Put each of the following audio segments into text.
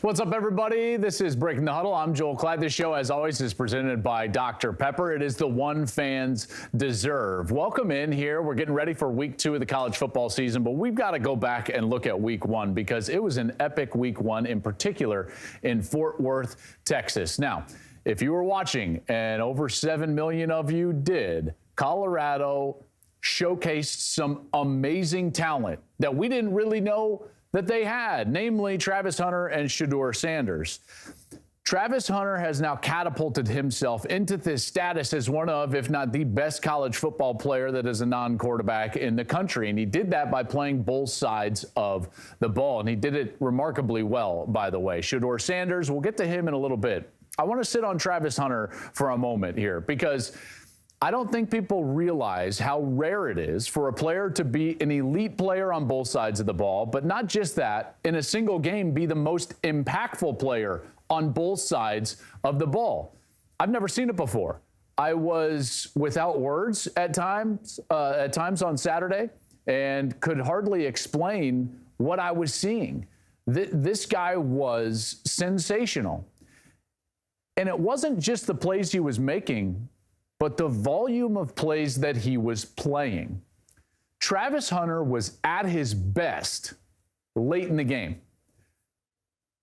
What's up, everybody? This is Breaking the Huddle. I'm Joel Klatt. This show, as always, is presented by Dr. Pepper. It is the one fans deserve. Welcome in here. We're getting ready for week 2 of the college football season, but we've got to go back and look at week 1 because it was an epic week 1, in particular in Fort Worth, Texas. Now, if you were watching, and over 7 million of you did, Colorado showcased some amazing talent that we didn't really know that they had, namely Travis Hunter and Shedeur Sanders. Travis Hunter has now catapulted himself into this status as one of, if not the best college football player that is a non-quarterback in the country. And he did that by playing both sides of the ball. And he did it remarkably well, by the way. Shedeur Sanders, we'll get to him in a little bit. I want to sit on Travis Hunter for a moment here because I don't think people realize how rare it is for a player to be an elite player on both sides of the ball, but not just that, in a single game be the most impactful player on both sides of the ball. I've never seen it before. I was without words at times on Saturday and could hardly explain what I was seeing. This guy was sensational. And it wasn't just the plays he was making, but the volume of plays that he was playing. Travis Hunter was at his best late in the game.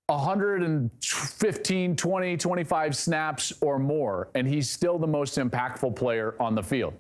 115, 20, 25 snaps or more, and he's still the most impactful player on the field.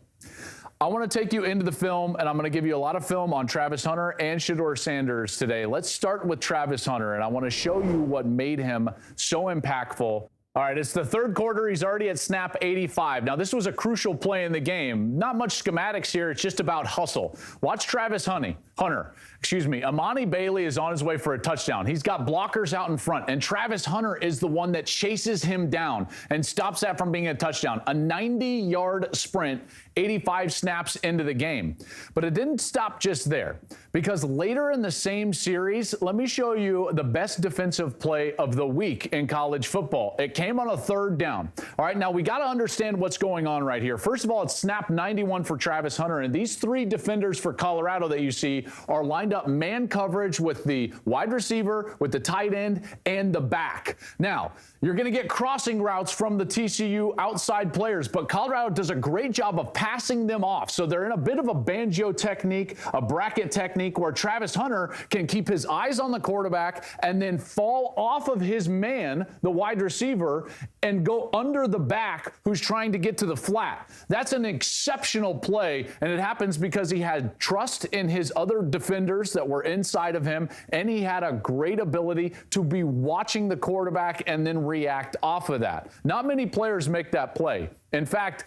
I want to take you into the film, and I'm going to give you a lot of film on Travis Hunter and Shedeur Sanders today. Let's start with Travis Hunter, and I want to show you what made him so impactful. All right, it's the third quarter. He's already at snap 85. Now, this was a crucial play in the game. Not much schematics here. It's just about hustle. Watch Travis Hunter. Amani Bailey is on his way for a touchdown. He's got blockers out in front, and Travis Hunter is the one that chases him down and stops that from being a touchdown. A 90-yard sprint, 85 snaps into the game. But it didn't stop just there, because later in the same series, let me show you the best defensive play of the week in college football. It came on a third down. All right, now we got to understand what's going on right here. First of all, it's snap 91 for Travis Hunter, and these 3 defenders for Colorado that you see are lined up man coverage with the wide receiver, with the tight end, and the back. Now, you're going to get crossing routes from the TCU outside players, but Colorado does a great job of passing them off. So they're in a bit of a banjo technique, a bracket technique, where Travis Hunter can keep his eyes on the quarterback and then fall off of his man, the wide receiver, and go under the back who's trying to get to the flat. That's an exceptional play, and it happens because he had trust in his other defenders that were inside of him, and he had a great ability to be watching the quarterback and then react off of that. Not many players make that play. In fact,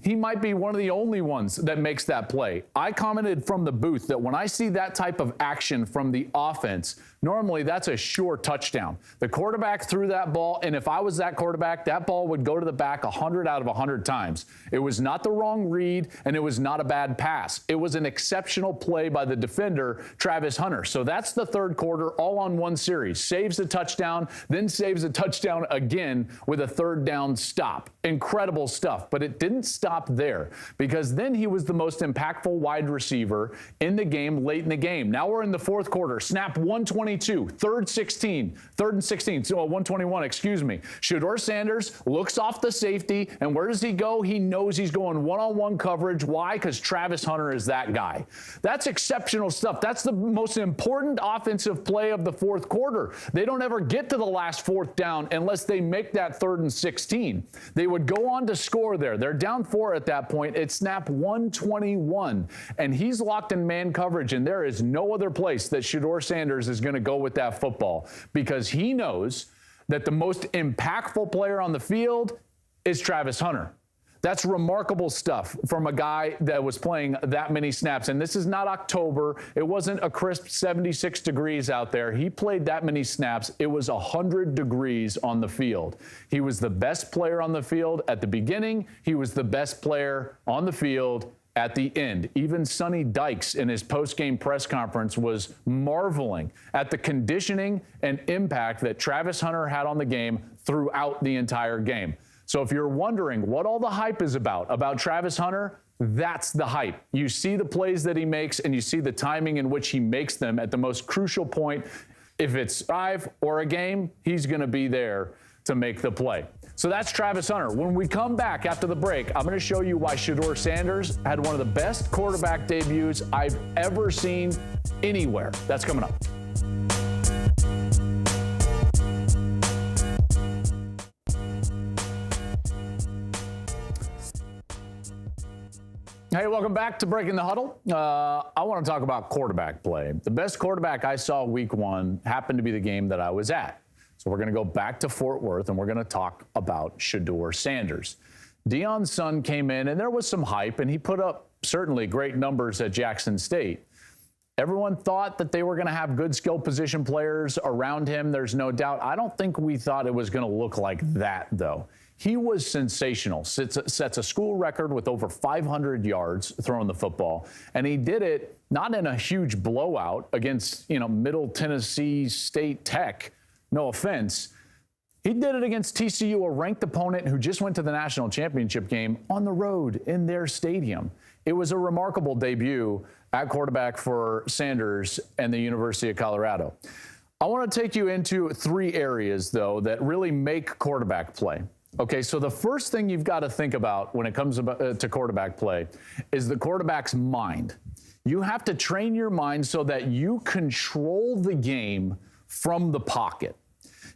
he might be one of the only ones that makes that play. I commented from the booth that when I see that type of action from the offense, normally that's a sure touchdown. The quarterback threw that ball, and if I was that quarterback, that ball would go to the back 100 out of 100 times. It was not the wrong read, and it was not a bad pass. It was an exceptional play by the defender, Travis Hunter. So that's the third quarter, all on one series. Saves a touchdown, then saves a touchdown again with a third down stop. Incredible stuff, but it didn't stop there, because then he was the most impactful wide receiver in the game late in the game. Now we're in the fourth quarter. Snap 122, third and 16, so 121, excuse me. Shedeur Sanders looks off the safety, and where does he go? He knows he's going one-on-one coverage. Why? Because Travis Hunter is that guy. That's exceptional stuff. That's the most important offensive play of the fourth quarter. They don't ever get to the last fourth down unless they make that third and 16. They would go on to score there. They're down 4 at that point. It's snap 121, and he's locked in man coverage, and there is no other place that Shedeur Sanders is going to go with that football, because he knows that the most impactful player on the field is Travis Hunter. That's remarkable stuff from a guy that was playing that many snaps. And this is not October. It wasn't a crisp 76 degrees out there. He played that many snaps. It was 100 degrees on the field. He was the best player on the field at the beginning. He was the best player on the field at the end. Even Sonny Dykes in his post-game press conference was marveling at the conditioning and impact that Travis Hunter had on the game throughout the entire game. So if you're wondering what all the hype is about Travis Hunter, that's the hype. You see the plays that he makes, and you see the timing in which he makes them at the most crucial point. If it's a drive or a game, he's going to be there to make the play. So that's Travis Hunter. When we come back after the break, I'm going to show you why Shedeur Sanders had one of the best quarterback debuts I've ever seen anywhere. That's coming up. Hey, welcome back to Breaking the Huddle. I want to talk about quarterback play. The best quarterback I saw week one happened to be the game that I was at. So we're going to go back to Fort Worth, and we're going to talk about Shedeur Sanders. Deion's son came in, and there was some hype, and he put up certainly great numbers at Jackson State. Everyone thought that they were going to have good skill position players around him. There's no doubt. I don't think we thought it was going to look like that, though. He was sensational, sets a school record with over 500 yards throwing the football, and he did it not in a huge blowout against, Middle Tennessee State Tech, no offense. He did it against TCU, a ranked opponent who just went to the national championship game on the road in their stadium. It was a remarkable debut at quarterback for Sanders and the University of Colorado. I want to take you into three areas, though, that really make quarterback play. Okay, so the first thing you've got to think about when it comes to quarterback play is the quarterback's mind. You have to train your mind so that you control the game from the pocket.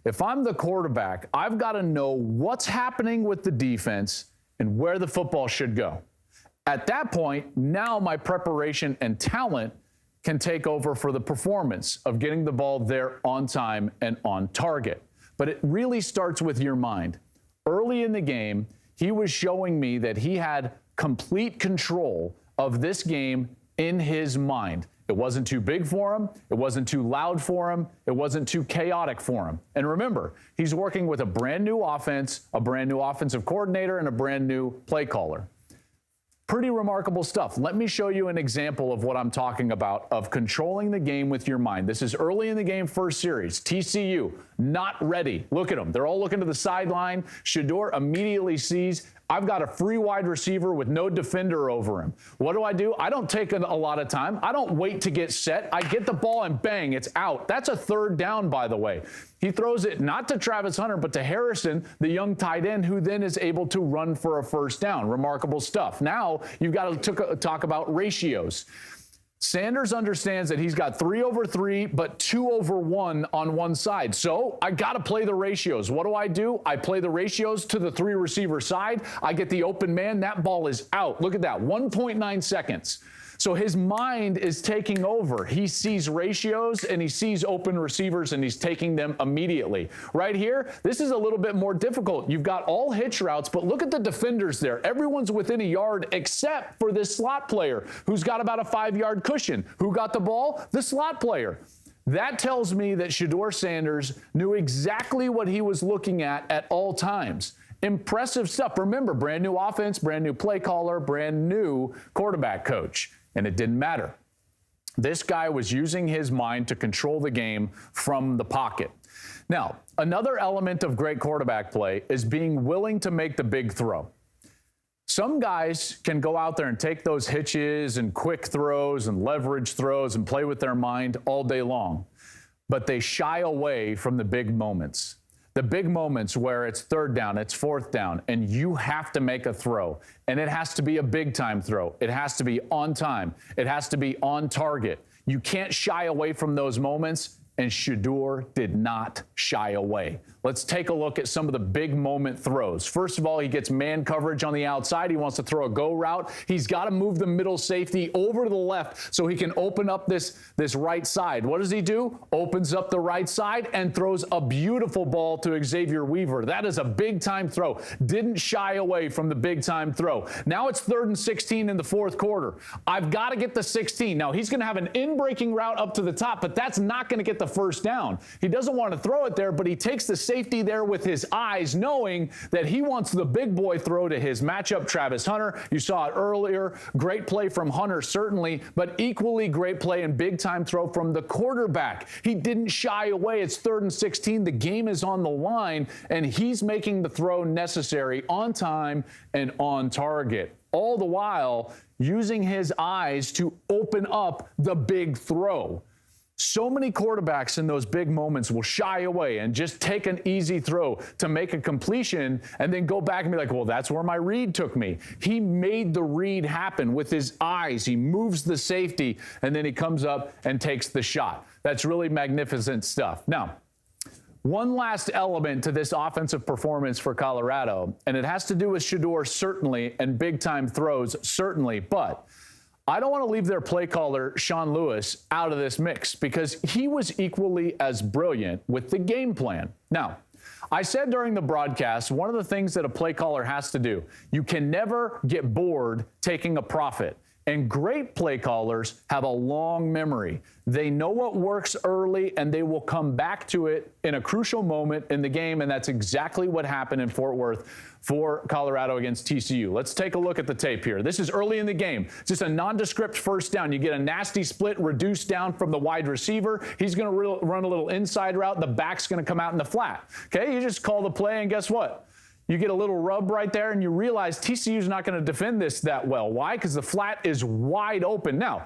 If I'm the quarterback, I've got to know what's happening with the defense and where the football should go. At that point, now my preparation and talent can take over for the performance of getting the ball there on time and on target. But it really starts with your mind. Early in the game, he was showing me that he had complete control of this game in his mind. It wasn't too big for him. It wasn't too loud for him. It wasn't too chaotic for him. And remember, he's working with a brand new offense, a brand new offensive coordinator, and a brand new play caller. Pretty remarkable stuff. Let me show you an example of what I'm talking about, of controlling the game with your mind. This is early in the game, first series. TCU, not ready. Look at them. They're all looking to the sideline. Shedeur immediately sees, I've got a free wide receiver with no defender over him. What do? I don't take a lot of time. I don't wait to get set. I get the ball and bang, it's out. That's a third down, by the way. He throws it not to Travis Hunter, but to Harrison, the young tight end, who then is able to run for a first down. Remarkable stuff. Now you've got to talk about ratios. Sanders understands that he's got 3/3, but 2/1 on one side. So I got to play the ratios. What do? I play the ratios to the three receiver side. I get the open man. That ball is out. Look at that, 1.9 seconds. So his mind is taking over. He sees ratios and he sees open receivers and he's taking them immediately. Right here, this is a little bit more difficult. You've got all hitch routes, but look at the defenders there. Everyone's within a yard except for this slot player who's got about a 5-yard cushion. Who got the ball? The slot player. That tells me that Shedeur Sanders knew exactly what he was looking at all times. Impressive stuff. Remember, brand new offense, brand new play caller, brand new quarterback coach. And it didn't matter. This guy was using his mind to control the game from the pocket. Now, another element of great quarterback play is being willing to make the big throw. Some guys can go out there and take those hitches and quick throws and leverage throws and play with their mind all day long, but they shy away from the big moments. The big moments where it's third down, it's fourth down, and you have to make a throw. And it has to be a big-time throw. It has to be on time. It has to be on target. You can't shy away from those moments, and Shedeur did not shy away. Let's take a look at some of the big moment throws. First of all, he gets man coverage on the outside. He wants to throw a go route. He's got to move the middle safety over to the left so he can open up this right side. What does he do? Opens up the right side and throws a beautiful ball to Xavier Weaver. That is a big-time throw. Didn't shy away from the big-time throw. Now it's 3rd and 16 in the fourth quarter. I've got to get the 16. Now he's going to have an in-breaking route up to the top, but that's not going to get the first down. He doesn't want to throw it there, but he takes the safety safety there with his eyes, knowing that he wants the big boy throw to his matchup, Travis Hunter. You saw it earlier. Great play from Hunter, certainly, but equally great play and big-time throw from the quarterback. He didn't shy away. It's 3rd and 16. The game is on the line, and he's making the throw necessary on time and on target. All the while using his eyes to open up the big throw. So many quarterbacks in those big moments will shy away and just take an easy throw to make a completion and then go back and be like, well, that's where my read took me. He made the read happen with his eyes. He moves the safety, and then he comes up and takes the shot. That's really magnificent stuff. Now, one last element to this offensive performance for Colorado, and it has to do with Shedeur, certainly, and big-time throws, certainly, but I don't want to leave their play caller, Sean Lewis, out of this mix because he was equally as brilliant with the game plan. Now, I said during the broadcast, one of the things that a play caller has to do, you can never get bored taking a profit. And great play callers have a long memory. They know what works early, and they will come back to it in a crucial moment in the game, and that's exactly what happened in Fort Worth for Colorado against TCU. Let's take a look at the tape here. This is early in the game. Just a nondescript first down. You get a nasty split, reduced down from the wide receiver. He's going to run a little inside route. The back's going to come out in the flat. Okay, you just call the play, and guess what? You get a little rub right there, and you realize TCU's not going to defend this that well. Why? Because the flat is wide open. Now,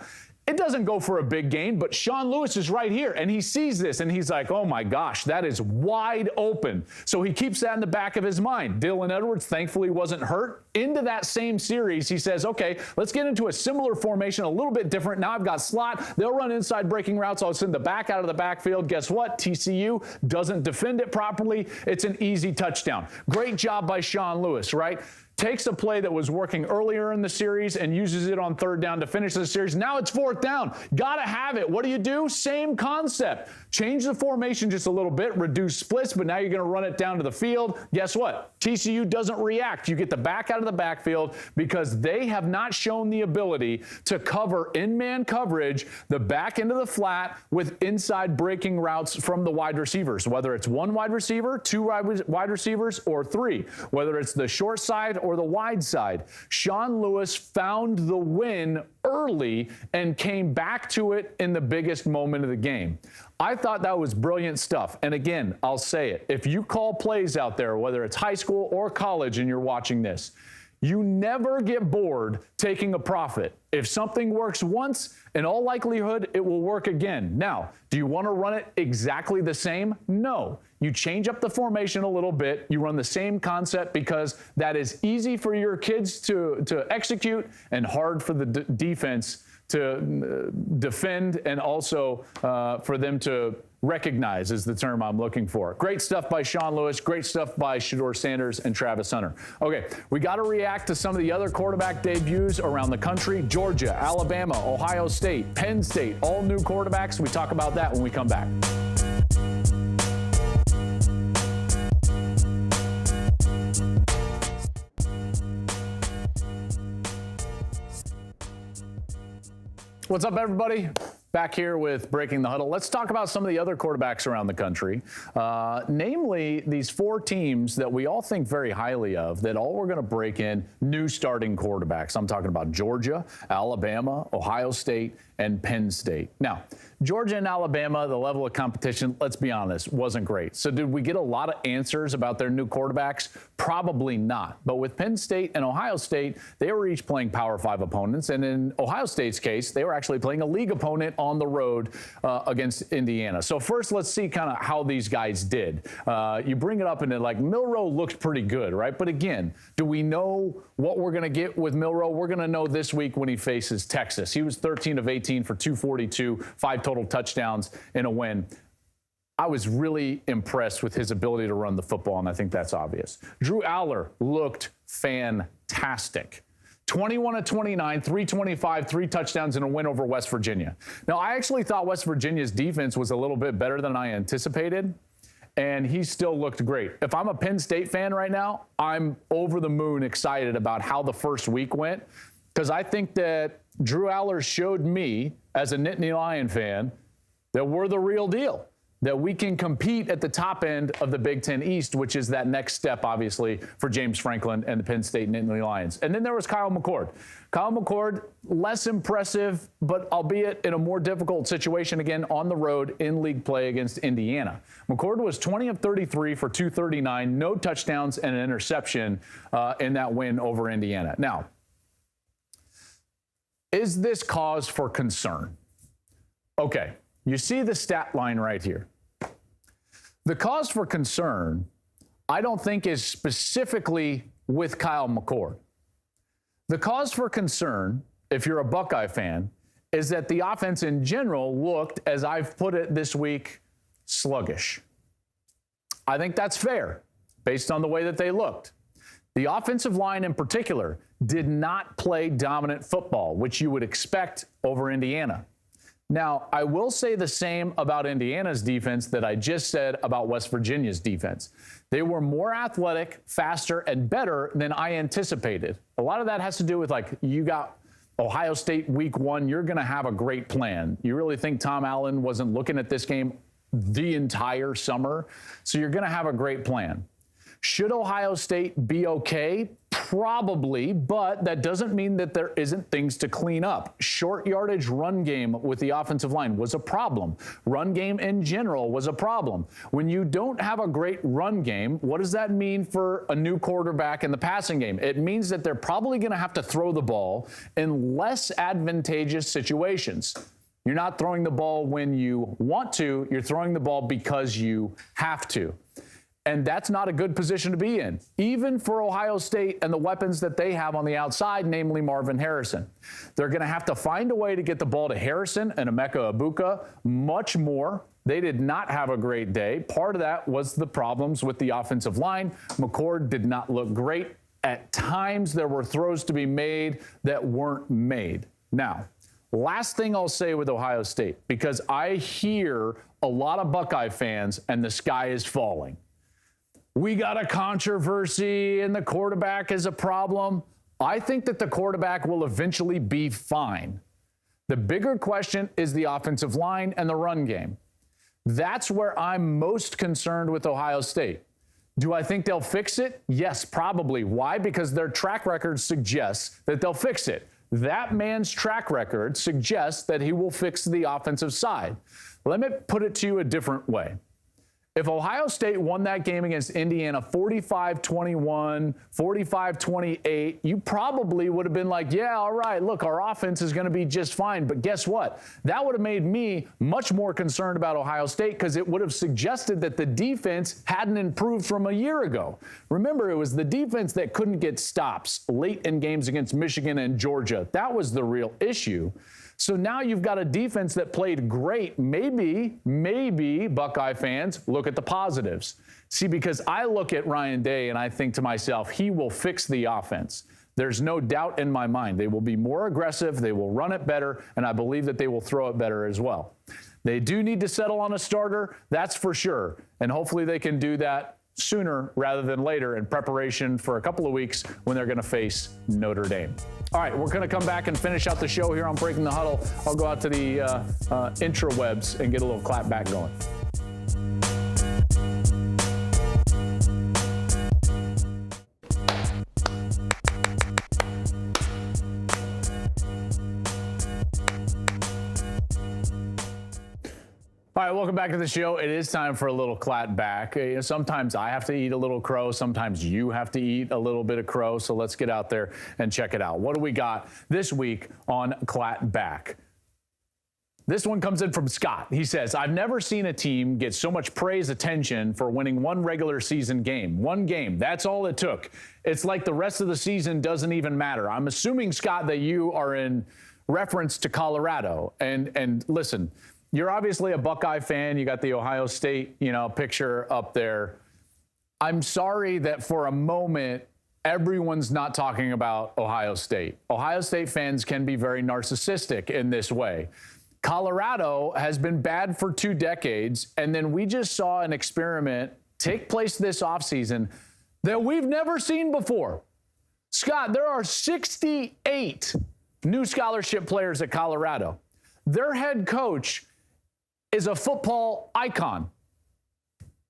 it doesn't go for a big gain, but Sean Lewis is right here, and he sees this, and he's like, oh, my gosh, that is wide open. So he keeps that in the back of his mind. Dylan Edwards, thankfully, wasn't hurt. Into that same series, he says, okay, let's get into a similar formation, a little bit different. Now I've got slot. They'll run inside breaking routes. I'll send the back out of the backfield. Guess what? TCU doesn't defend it properly. It's an easy touchdown. Great job by Sean Lewis, right? Takes a play that was working earlier in the series and uses it on 3rd down to finish the series. Now it's 4th down. Got to have it. What do? Same concept. Change the formation just a little bit, reduce splits, but now you're going to run it down to the field. Guess what? TCU doesn't react. You get the back out of the backfield because they have not shown the ability to cover in-man coverage, the back end of the flat with inside breaking routes from the wide receivers, whether it's one wide receiver, two wide receivers, or three, whether it's the short side or the wide side. Sean Lewis found the win early and came back to it in the biggest moment of the game. I thought that was brilliant stuff. And again, I'll say it. If you call plays out there, whether it's high school or college, and you're watching this, you never get bored taking a profit. If something works once, in all likelihood, it will work again. Now, do you want to run it exactly the same? No. You change up the formation a little bit. You run the same concept because that is easy for your kids to execute and hard for the defense to defend, and also for them to recognize is the term I'm looking for. Great stuff by Sean Lewis. Great stuff by Shedeur Sanders and Travis Hunter. Okay, we got to react to some of the other quarterback debuts around the country. Georgia, Alabama, Ohio State, Penn State, all new quarterbacks. We talk about that when we come back. What's up, everybody? Back here with Breaking the Huddle. Let's talk about some of the other quarterbacks around the country, namely these 4 teams that we all think very highly of that all were going to break in new starting quarterbacks. I'm talking about Georgia, Alabama, Ohio State, and Penn State. Now, Georgia and Alabama, the level of competition, let's be honest, wasn't great. So did we get a lot of answers about their new quarterbacks? Probably not. But with Penn State and Ohio State, they were each playing Power 5 opponents. And in Ohio State's case, they were actually playing a league opponent on the road against Indiana. So first, let's see kind of how these guys did. You bring it up and like Milroe looked pretty good, right? But again, do we know what we're going to get with Milroe? We're going to know this week when he faces Texas. He was 13 of 18 for 242, 5 total touchdowns in a win. I was really impressed with his ability to run the football, and I think that's obvious. Drew Allar looked fantastic. 21 of 29, 325, 3 touchdowns in a win over West Virginia. Now, I actually thought West Virginia's defense was a little bit better than I anticipated, and he still looked great. If I'm a Penn State fan right now, I'm over the moon excited about how the first week went, because I think that Drew Allar showed me, as a Nittany Lion fan, that we're the real deal. that we can compete at the top end of the Big Ten East, which is that next step, obviously, for James Franklin and the Penn State Nittany Lions. And then there was Kyle McCord. Kyle McCord, less impressive, but albeit in a more difficult situation again on the road in league play against Indiana. McCord was 20 of 33 for 239, no touchdowns and an interception in that win over Indiana. Now, is this cause for concern? Okay, you see the stat line right here. The cause for concern, I don't think, is specifically with Kyle McCord. The cause for concern, if you're a Buckeye fan, is that the offense in general looked, as I've put it this week, sluggish. I think that's fair, based on the way that they looked. The offensive line in particular did not play dominant football, which you would expect over Indiana. Now, I will say the same about Indiana's defense that I just said about West Virginia's defense. They were more athletic, faster, and better than I anticipated. A lot of that has to do with, like, you got Ohio State week 1, you're going to have a great plan. You really think Tom Allen wasn't looking at this game the entire summer? So you're going to have a great plan. Should Ohio State be okay? Probably, but that doesn't mean that there isn't things to clean up. Short yardage run game with the offensive line was a problem. Run game in general was a problem. When you don't have a great run game, what does that mean for a new quarterback in the passing game? It means that they're probably going to have to throw the ball in less advantageous situations. You're not throwing the ball when you want to. You're throwing the ball because you have to. And that's not a good position to be in, even for Ohio State and the weapons that they have on the outside, namely Marvin Harrison. They're going to have to find a way to get the ball to Harrison and Emeka Egbuka much more. They did not have a great day. Part of that was the problems with the offensive line. McCord did not look great. At times, there were throws to be made that weren't made. Now, last thing I'll say with Ohio State, because I hear a lot of Buckeye fans and the sky is falling. We got a controversy and the quarterback is a problem. I think that the quarterback will eventually be fine. The bigger question is the offensive line and the run game. That's where I'm most concerned with Ohio State. Do I think they'll fix it? Yes, probably. Why? Because their track record suggests that they'll fix it. That man's track record suggests that he will fix the offensive side. Let me put it to you a different way. If Ohio State won that game against Indiana 45-21, 45-28, you probably would have been like, yeah, all right, look, our offense is going to be just fine. But guess what? That would have made me much more concerned about Ohio State because it would have suggested that the defense hadn't improved from a year ago. Remember, it was the defense that couldn't get stops late in games against Michigan and Georgia. That was the real issue. So now you've got a defense that played great. Maybe, Buckeye fans, look at the positives. See, because I look at Ryan Day and I think to myself, he will fix the offense. There's no doubt in my mind. They will be more aggressive, they will run it better, and I believe that they will throw it better as well. They do need to settle on a starter, that's for sure, and hopefully they can do that sooner rather than later in preparation for a couple of weeks when they're going to face Notre Dame. All right, we're going to come back and finish out the show here on Breaking the Huddle. I'll go out to the intrawebs and get a little Klattback going. All right, welcome back to the show. It is time for a little Klattback. Sometimes I have to eat a little crow. Sometimes you have to eat a little bit of crow. So let's get out there and check it out. What do we got this week on Klattback? This one comes in from Scott. He says, I've never seen a team get so much praise attention for winning one regular season game. One game. That's all it took. It's like the rest of the season doesn't even matter. I'm assuming, Scott, that you are in reference to Colorado. And listen, you're obviously a Buckeye fan. You got the Ohio State, picture up there. I'm sorry that for a moment, everyone's not talking about Ohio State. Ohio State fans can be very narcissistic in this way. Colorado has been bad for 2 decades, and then we just saw an experiment take place this offseason that we've never seen before. Scott, there are 68 new scholarship players at Colorado. Their head coach is a football icon.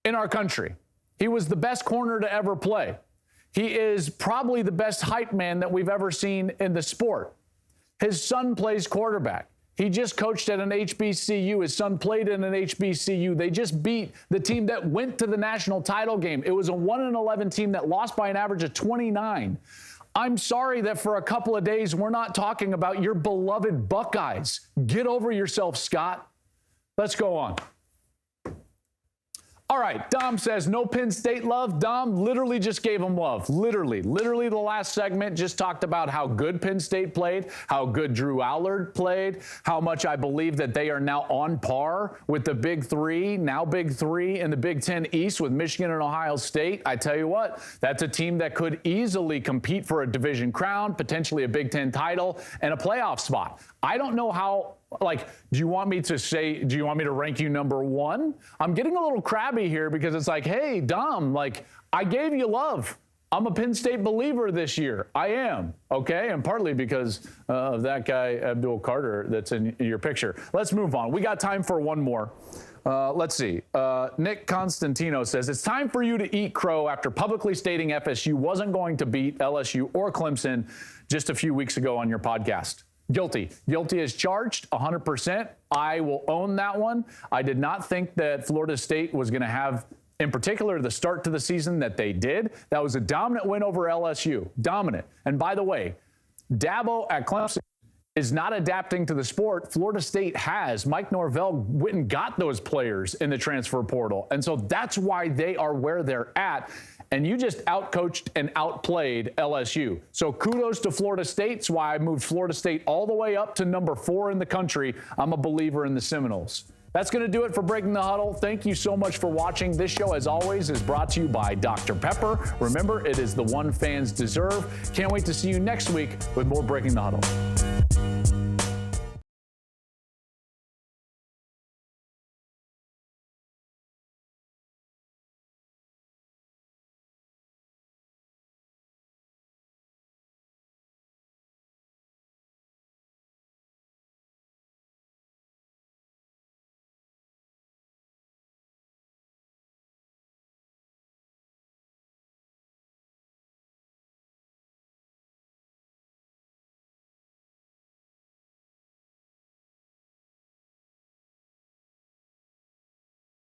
in our country. He was the best corner to ever play. He is probably the best hype man that we've ever seen in the sport. His son plays quarterback. He just coached at an HBCU. His son played in an HBCU. They just beat the team that went to the national title game. It was a 1-11 team that lost by an average of 29. I'm sorry that for a couple of days we're not talking about your beloved Buckeyes. Get over yourself, Scott. Let's go on. All right, Dom says, no Penn State love. Dom literally just gave him love. Literally the last segment just talked about how good Penn State played, how good Drew Allar played, how much I believe that they are now on par with the Big Three, now Big Three in the Big Ten East with Michigan and Ohio State. I tell you what, that's a team that could easily compete for a division crown, potentially a Big Ten title, and a playoff spot. I don't know how, do you want me to rank you number one? I'm getting a little crabby here because it's like, hey, Dom, I gave you love. I'm a Penn State believer this year. I am, okay? And partly because of that guy, Abdul Carter, that's in your picture. Let's move on. We got time for one more. Let's see. Nick Constantino says, it's time for you to eat crow after publicly stating FSU wasn't going to beat LSU or Clemson just a few weeks ago on your podcast. Guilty. Guilty as charged, 100%. I will own that one. I did not think that Florida State was going to have, in particular, the start to the season that they did. That was a dominant win over LSU. Dominant. And by the way, Dabo at Clemson is not adapting to the sport. Florida State has. Mike Norvell went and got those players in the transfer portal. And so that's why they are where they're at. And you just outcoached and outplayed LSU. So kudos to Florida State. That's why I moved Florida State all the way up to number 4 in the country. I'm a believer in the Seminoles. That's going to do it for Breaking the Huddle. Thank you so much for watching. This show, as always, is brought to you by Dr. Pepper. Remember, it is the one fans deserve. Can't wait to see you next week with more Breaking the Huddle.